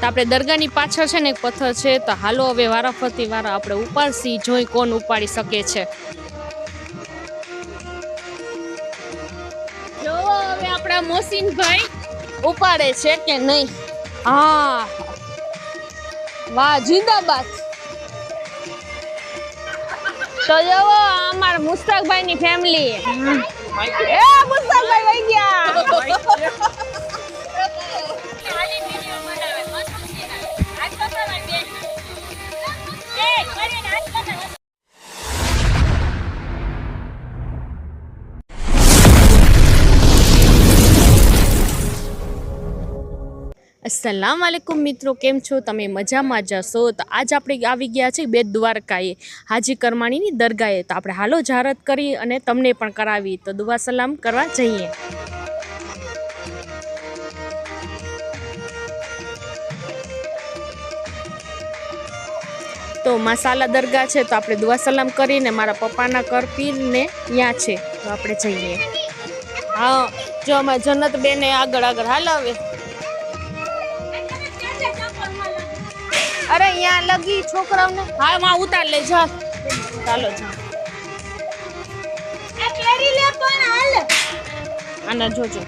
આપણે દરગાહની પાછળ છે ને એક પથ્થર છે, તો હાલો હવે વારાફરતી વારા આપણે ઉપાડશી, જોઈ કોણ ઉપાડી શકે છે. જો હવે આપણા મોસીનભાઈ ઉપાડે છે કે નહીં. હા વાહ જિંદાબાદ. તો જો અમારા મુસ્તાકભાઈ ની ફેમિલી એ મુસ્તાકભાઈ વઈ ગયા. अस्सलाम वालेकुम મિત્રો, કેમ છો તમે? મજામાં જશો? તો આજ આપણે આવી ગયા છે બેટ દ્વારકાએ, હાજી કરમાણીની દરગાહે. તો આપણે હાલો જારત કરી અને તમને પણ કરાવી, તો દુઆ સલામ કરવા જઈએ. તો માસાલા દરગાહ છે, તો આપણે દુઆ સલામ કરીને મારા પપ્પાના કરપીરને ત્યાં છે, તો આપણે જઈએ. હા જો અમારા જન્નત બેને આગળ આગળ હાલાવે. અરે यहाँ लगी छोकराओने. हाँ वहाँ उतार ले जा. ચાલો જા. એ કેરી લે પણ હાલ. આના જોજો.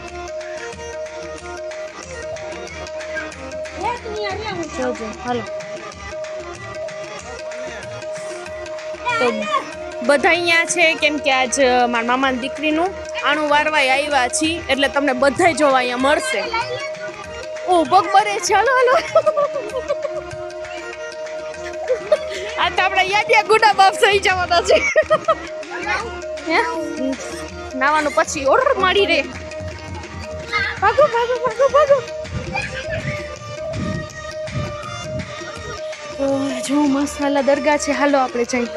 એક ની આલે હું જોજો. હાલો. તો બધા અહીંયા છે કેમ કે આજ મારા મામાની દીકરીનું આણું વારવાય આવ્યા છીએ, એટલે તમને બધાય જોવા અહીંયા મળશે. ઓ બગબરે છે. હાલો હાલો. આ તો આપણે યાદિયા ગુડા બાપ થઈ જવાના છે. નાવાનું પછી ઓર્ડર મળી રે. ભાગો ભાગો ભાગો ભાગો. જો મસાલા દરગાહ છે, હાલો આપણે જઈએ.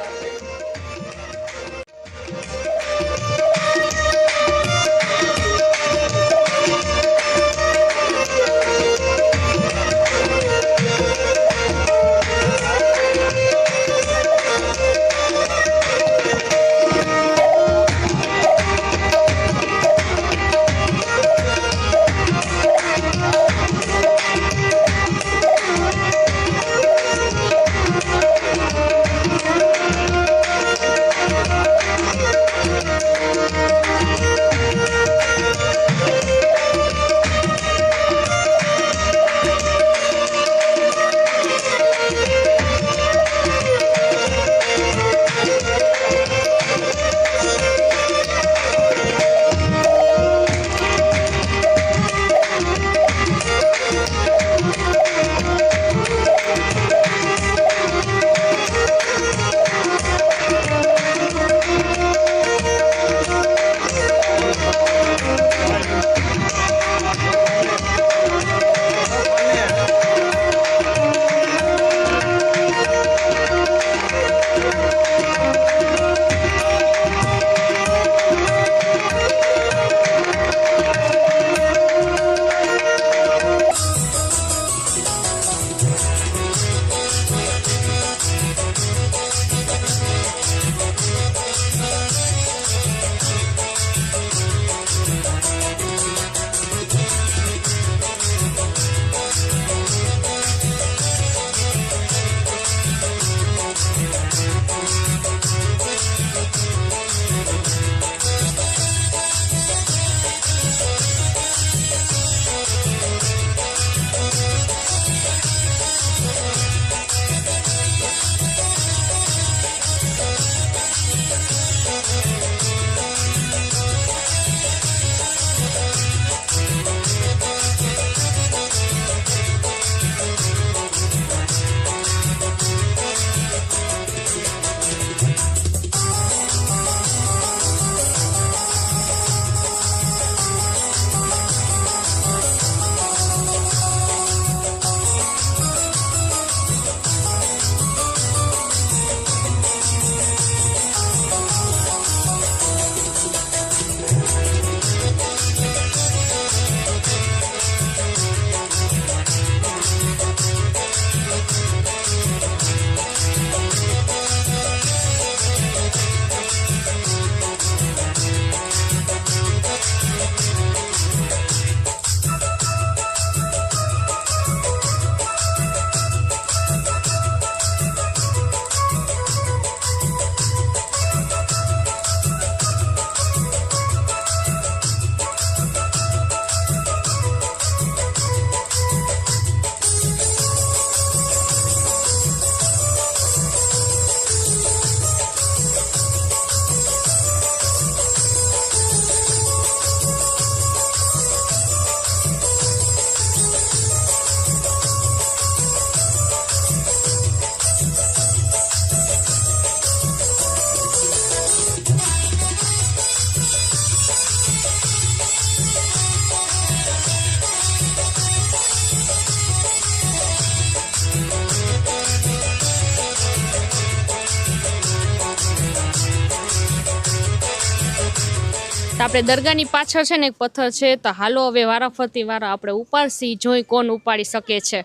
આપણે દરગાહની પાછળ છે ને એક પથ્થર છે, તો હાલો હવે વારાફરતી વારા આપણે ઉપાડશી, જોઈ કોણ ઉપાડી શકે છે.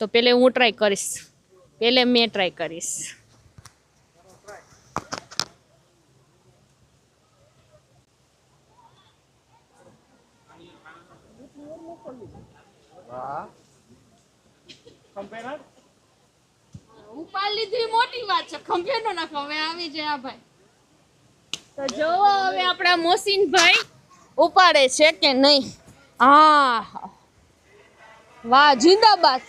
તો પેલે હું ટ્રાય કરીશ, પેલે મેં ટ્રાય કરીશ. ઉપાડી લીધી મોટી વાત છે, ખંભે નો નાખો. હવે આવી જાય આ ભાઈ. તો જોવો હવે આપણા મોસીનભાઈ ઉપાડે છે કે નહીં. હા વાહ, જિંદાબાદ.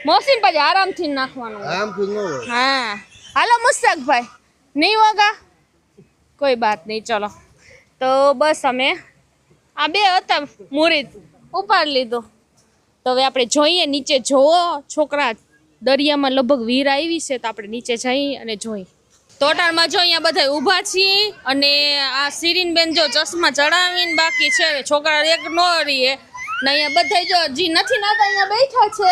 મોસીન પછી આરામથી નાખવાનું. હા હાલો મુસ્તકભાઈ, નહીં વગા કોઈ બાત નહીં. ચલો તો બસ અમે આ બે હતા મુરીદ ઉપાડી લીધો. તો હવે આપણે જોઈએ નીચે. જોવો છોકરા દરિયામાં લગભગ વીર આવી છે, તો આપણે નીચે જઈ અને જોઈ. તોટાળમાં જો અહીંયા બધા ઊભા છીએ અને આ સિરીન બેન જો ચશ્મા ચડાવીને બાકી છે. છોકરા એક નો રહીએ ને અહીંયા બધા જો જી નથી નાતા અહીંયા બેઠા છે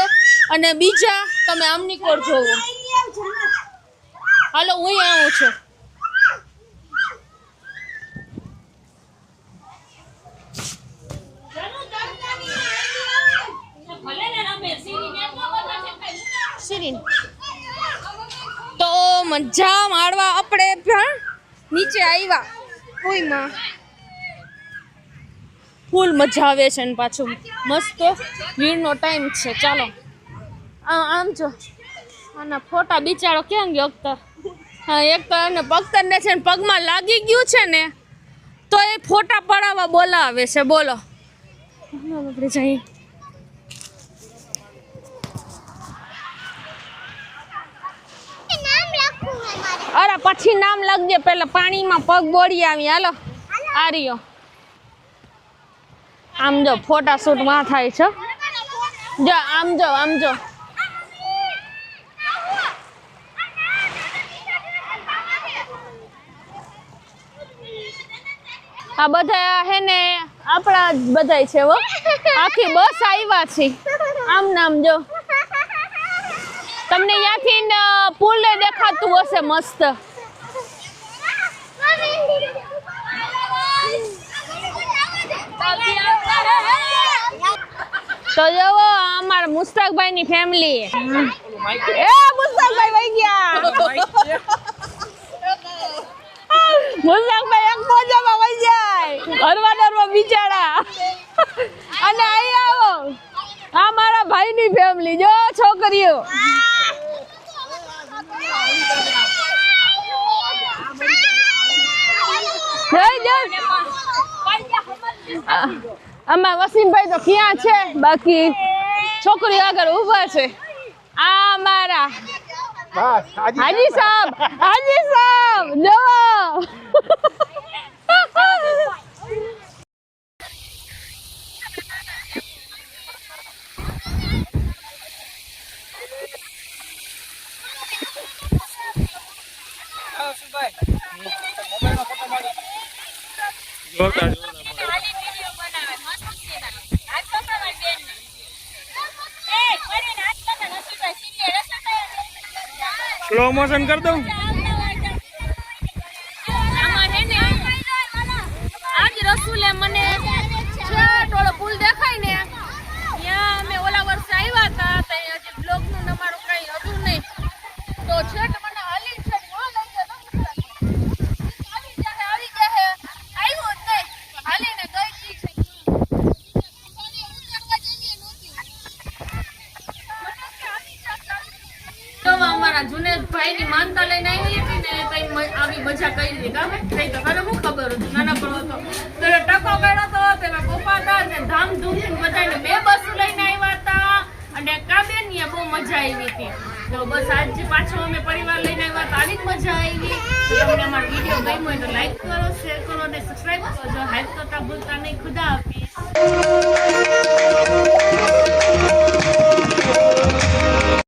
અને બીજા તમે આમની કોર જોવો. હાલો હું આવું છું. તો મજા મારવા આપણે પણ નીચે આવ્યા. કોઈમાં ફૂલ મજા આવે છે ને પાછું મસ્ત વીરનો ટાઈમ છે. ચાલો આમ જો આના ફોટા બિચારો ક્યાં ગયો અખ્તર. હા એક તો એને પખ્તરને છે ને પગમાં લાગી ગયું છે ને, તો એ ફોટા પડાવવા બોલાવે છે. બોલો આપણે જઈએ. અરે પછી નામ લખજે, પેલા પાણીમાં પગ બોળી આવી. હાલો આ રહ્યો. આમ જો ફોટા શૂટ માં થાય છે. જો આમ જો આમ જો. આ બધા હે ને આપણા જ બધા છે હો. આખી બસ આવ્યા છે. આમ નામ જો તમને ત્યાંથી પુલ ને દેખાતું હશે મસ્ત. તો જોવો અમારા મુસ્તકભાઈ ની ફેમિલી. એ મુસ્તકભાઈ વહી ગયા. મુસ્તકભાઈ એક મોજામાં વહી જાય. હરવા ડરવા બિચારા. અને અહીં આવો, આ મારા ભાઈ ની ફેમિલી. જો છોકરીઓ આમાં વસીમભાઈ તો ક્યાં છે, બાકી છોકરીઓ આગળ ઉભા છે. આ મારા હાજી સાહેબ, હાજી સાહેબ જો. સ્લો મોશન કર દઉં. આજ રસુલે મને છેટોળો પુલ દેખાય ને ત્યાં અમે ઓલા વર્ષે આવ્યા હતા, ત્યાં હજી બ્લોગ નું અમારું કઈ હતું નહીં. તો છેટ મને હાલી છે આવી જાય આવ્યું જ નહીં, હાલીને ગઈ છે. અમારા જુનેદભાઈ ની માનતા લઈને આવી હતી ને, આવી મજા કરી હતી. કામે કઈ તો મને શું ખબર હતું, નાના પણ હતો તો ટકો કર્યો હતો. તેમાં પપ્પા હતા ને ધામધૂમથી બધાને બે બસો લઈને આવ્યા હતા અને કાબેન ની બહુ મજા આવી હતી. તો બસ આજે પાછો અમે પરિવાર લઈને આવ્યા તો આવી જ મજા આવી. તમને અમારો વિડીયો ગમ્યો હોય તો લાઈક કરો, શેર કરો અને સબસ્ક્રાઈબ કરજો. હેલ્પ કરતા ભૂલતા નહીં. ખુદા હાફિઝ.